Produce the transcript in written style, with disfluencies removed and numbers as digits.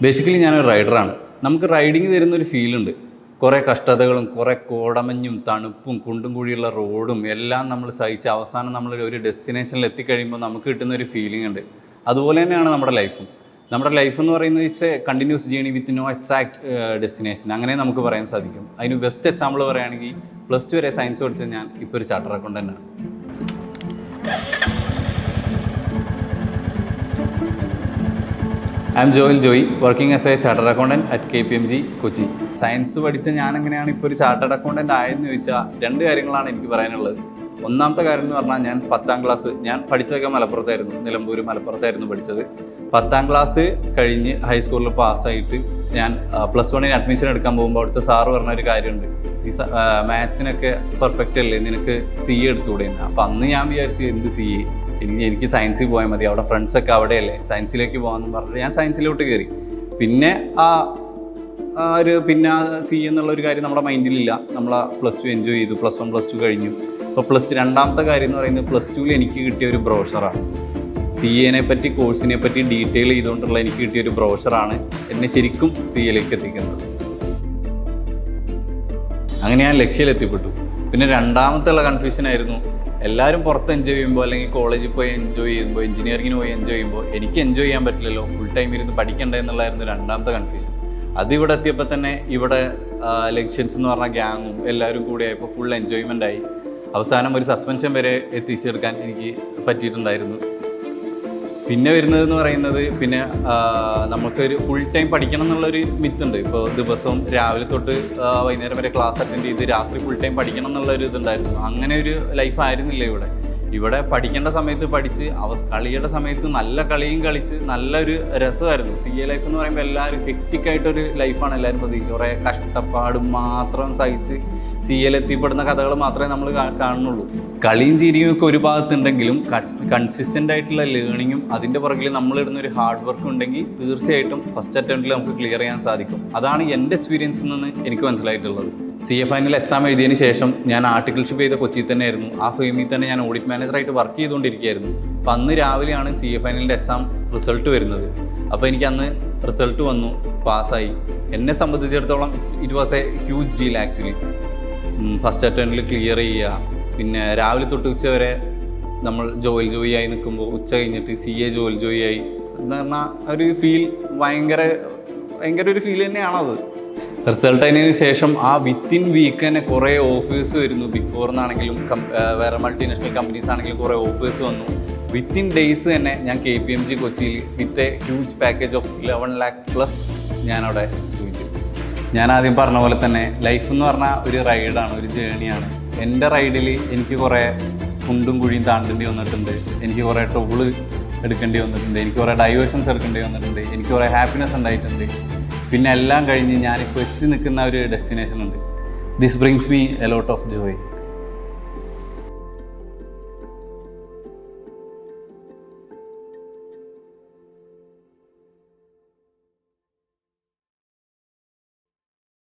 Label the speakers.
Speaker 1: Basically ഞാനൊരു റൈഡറാണ്. നമുക്ക് riding തരുന്നൊരു ഫീലുണ്ട്. കുറേ കഷ്ടതകളും കുറേ കോടമഞ്ഞും തണുപ്പും കുണ്ടും കുഴിയുള്ള റോഡും എല്ലാം നമ്മൾ സഹിച്ച് അവസാനം നമ്മൾ ഒരു ഡെസ്റ്റിനേഷനിൽ എത്തിക്കഴിയുമ്പോൾ നമുക്ക് കിട്ടുന്നൊരു ഫീലിംഗ് ഉണ്ട്. അതുപോലെ തന്നെയാണ് നമ്മുടെ ലൈഫും. നമ്മുടെ ലൈഫ് എന്ന് പറയുന്നത് it's a continuous journey with no exact destination, അങ്ങനെ നമുക്ക് പറയാൻ സാധിക്കും. അതിന് ബെസ്റ്റ് എക്സാമ്പിൾ പറയുകയാണെങ്കിൽ +2 വരെ സയൻസ് പഠിച്ച ഞാൻ ഇപ്പോൾ ഒരു ചാർട്ടേഡ് അക്കൗണ്ടൻ്റാണ്. I'm Joyil Joy, working as a chartered accountant at KPMG Kochi. Science പഠിച്ച ഞാൻ എങ്ങനെയാണ് ഇപ്പോൾ ഒരു ചാർട്ടേഡ് അക്കൗണ്ടൻറ്റ് ആയെന്ന് ചോദിച്ചാൽ 2 കാര്യങ്ങളാണ് എനിക്ക് പറയാനുള്ളത്. ഒന്നാമത്തെ കാര്യം എന്ന് പറഞ്ഞാൽ ഞാൻ 10ാം ക്ലാസ് ഞാൻ പഠിച്ചതൊക്കെ മലപ്പുറത്തായിരുന്നു, നിലമ്പൂർ മലപ്പുറത്തായിരുന്നു പഠിച്ചത്. 10ാം ക്ലാസ് കഴിഞ്ഞ് ഹൈസ്കൂളിൽ പാസ്സായിട്ട് ഞാൻ +1 അഡ്മിഷൻ എടുക്കാൻ പോകുമ്പോൾ അവിടുത്തെ സാറ് പറഞ്ഞൊരു കാര്യമുണ്ട്, ഈ മാത്സിനൊക്കെ പെർഫെക്റ്റ് അല്ലേ, നിനക്ക് CA എടുത്തുകൂടെ. അപ്പോൾ അന്ന് ഞാൻ വിചാരിച്ചു എന്ത് CA, എനിക്ക് സയൻസിൽ പോയാൽ മതി, അവിടെ ഫ്രണ്ട്സൊക്കെ അവിടെയല്ലേ, സയൻസിലേക്ക് പോകാമെന്ന് പറഞ്ഞിട്ട് ഞാൻ സയൻസിലോട്ട് കയറി. പിന്നെ പിന്നെ CA എന്നുള്ളൊരു കാര്യം നമ്മുടെ മൈൻഡിലില്ല. നമ്മൾ +2 എൻജോയ് ചെയ്തു, +1 +2 കഴിഞ്ഞു. അപ്പോൾ രണ്ടാമത്തെ കാര്യം എന്ന് പറയുന്നത് +2 എനിക്ക് കിട്ടിയ ഒരു ബ്രോഷറാണ്. CA പറ്റി കോഴ്സിനെ പറ്റി ഡീറ്റെയിൽ ചെയ്തുകൊണ്ടുള്ള എനിക്ക് കിട്ടിയൊരു ബ്രോഷറാണ് എന്നെ ശരിക്കും CAയിലേക്ക് എത്തിക്കുന്നത്. അങ്ങനെ ഞാൻ ലക്ഷ്യത്തിലെത്തിപ്പെട്ടു. പിന്നെ രണ്ടാമത്തെ കൺഫ്യൂഷനായിരുന്നു, എല്ലാവരും പുറത്ത് എൻജോയ് ചെയ്യുമ്പോൾ അല്ലെങ്കിൽ കോളേജിൽ പോയി എൻജോയ് ചെയ്യുമ്പോൾ, എഞ്ചിനീയറിങ്ങിന് പോയി എൻജോയ് ചെയ്യുമ്പോൾ എനിക്ക് എൻജോയ് ചെയ്യാൻ പറ്റില്ലല്ലോ, ഫുൾ ടൈം ഇരുന്ന് പഠിക്കണ്ടേ എന്നുള്ളതായിരുന്നു രണ്ടാമത്തെ കൺഫ്യൂഷൻ. അതിവിടെ എത്തിയപ്പോൾ തന്നെ ഇവിടെ ലക്ഷൻസ് എന്ന് പറഞ്ഞ ഗ്യാങ്ങും എല്ലാവരും കൂടി ആയപ്പോൾ ഫുൾ എൻജോയ്മെൻ്റ് ആയി. അവസാനം ഒരു സസ്പെൻഷൻ വരെ എത്തിച്ചെടുക്കാൻ എനിക്ക് പറ്റിയിട്ടുണ്ടായിരുന്നു. പിന്നെ വരുന്നതെന്ന് പറയുന്നത് പിന്നെ നമുക്കൊരു ഫുൾ ടൈം പഠിക്കണം എന്നുള്ളൊരു മിത്തുണ്ട്. ഇപ്പോൾ ദിവസവും രാവിലെ തൊട്ട് വൈകുന്നേരം വരെ ക്ലാസ് അറ്റൻഡ് ചെയ്ത് രാത്രി ഫുൾ ടൈം പഠിക്കണം എന്നുള്ളൊരു ഇതുണ്ടായിരുന്നു. അങ്ങനെ ഒരു ലൈഫ് ആയിരുന്നില്ല ഇവിടെ പഠിക്കേണ്ട സമയത്ത് പഠിച്ച് കളിയുടെ സമയത്ത് നല്ല കളിയും കളിച്ച് നല്ലൊരു രസമായിരുന്നു. CA ലൈഫ് എന്ന് പറയുമ്പോൾ എല്ലാവരും ഹെക്റ്റിക്കായിട്ടൊരു ലൈഫാണ് എല്ലാവരും പ്രതീക്ഷിക്കുക. കുറേ കഷ്ടപ്പാടും മാത്രം സഹിച്ച് CAയിൽ എത്തിപ്പെടുന്ന കഥകൾ മാത്രമേ നമ്മൾ കാണുന്നുള്ളൂ. കളിയും ചിരിയും ഒക്കെ ഒരു ഭാഗത്തുണ്ടെങ്കിലും കൺസിസ്റ്റൻ്റ് ആയിട്ടുള്ള ലേണിങ്ങും അതിൻ്റെ പുറകിൽ നമ്മളിടുന്നൊരു ഹാർഡ് വർക്കും ഉണ്ടെങ്കിൽ തീർച്ചയായിട്ടും ഫസ്റ്റ് അറ്റംപ്റ്റിൽ നമുക്ക് ക്ലിയർ ചെയ്യാൻ സാധിക്കും. അതാണ് എൻ്റെ എക്സ്പീരിയൻസിൽ നിന്ന് എനിക്ക് മനസ്സിലായിട്ടുള്ളത്. CA ഫൈനൽ എക്സാം എഴുതിയതിന് ശേഷം ഞാൻ ആർട്ടിക്കിൾഷിപ്പ് ചെയ്ത കൊച്ചിയിൽ തന്നെയായിരുന്നു. ആ ഫേമിൽ തന്നെ ഞാൻ ഓഡിറ്റ് മാനേജറായിട്ട് വർക്ക് ചെയ്തുകൊണ്ടിരിക്കുകയായിരുന്നു. അപ്പോൾ അന്ന് രാവിലെയാണ് CA ഫൈനലിൻ്റെ എക്സാം റിസൾട്ട് വരുന്നത്. അപ്പോൾ എനിക്ക് അന്ന് റിസൾട്ട് വന്നു, പാസ്സായി. എന്നെ സംബന്ധിച്ചിടത്തോളം it was a huge deal actually. First അറ്റംപ്റ്റിൽ ക്ലിയർ ചെയ്യുക, പിന്നെ രാവിലെ തൊട്ട് ഉച്ച വരെ നമ്മൾ ജോയി ആയി നിൽക്കുമ്പോൾ ഉച്ച കഴിഞ്ഞിട്ട് CA ജോയി ആയി എന്ന് പറഞ്ഞാൽ ഒരു ഫീൽ ഭയങ്കര ഒരു ഫീൽ തന്നെയാണത്. റിസൾട്ട് അതിന് ശേഷം വിത്തിൻ വീക്ക് തന്നെ കുറേ ഓഫേഴ്സ് വരുന്നു. ബിഗ് 4 എന്നാണെങ്കിലും വേറെ മൾട്ടിനാഷണൽ കമ്പനീസ് ആണെങ്കിലും കുറേ ഓഫേഴ്സ് വന്നു. വിത്തിൻ ഡേയ്സ് തന്നെ ഞാൻ KPMG കൊച്ചിയിൽ with a huge package of 11 lakh plus ഞാനവിടെ ജോയിൻ ചെയ്തു. ഞാൻ ആദ്യം പറഞ്ഞ പോലെ തന്നെ ലൈഫ് എന്ന് പറഞ്ഞാൽ ഒരു റൈഡാണ്, ഒരു ജേണിയാണ്. എൻ്റെ റൈഡിൽ എനിക്ക് കുറേ കുണ്ടും കുഴിയും താണ്ടേണ്ടി വന്നിട്ടുണ്ട്, എനിക്ക് കുറേ ട്രബിൾ എടുക്കേണ്ടി വന്നിട്ടുണ്ട്, എനിക്ക് കുറേ ഡൈവേഴ്സൻസ് എടുക്കേണ്ടി വന്നിട്ടുണ്ട്, എനിക്ക് കുറേ ഹാപ്പിനെസ് ഉണ്ടായിട്ടുണ്ട്. പിന്നെ എല്ലാം കഴിഞ്ഞ് ഞാനിപ്പോൾ എത്തി നിൽക്കുന്ന ഒരു ഡെസ്റ്റിനേഷൻ ഉണ്ട്. This brings me a lot of Joy.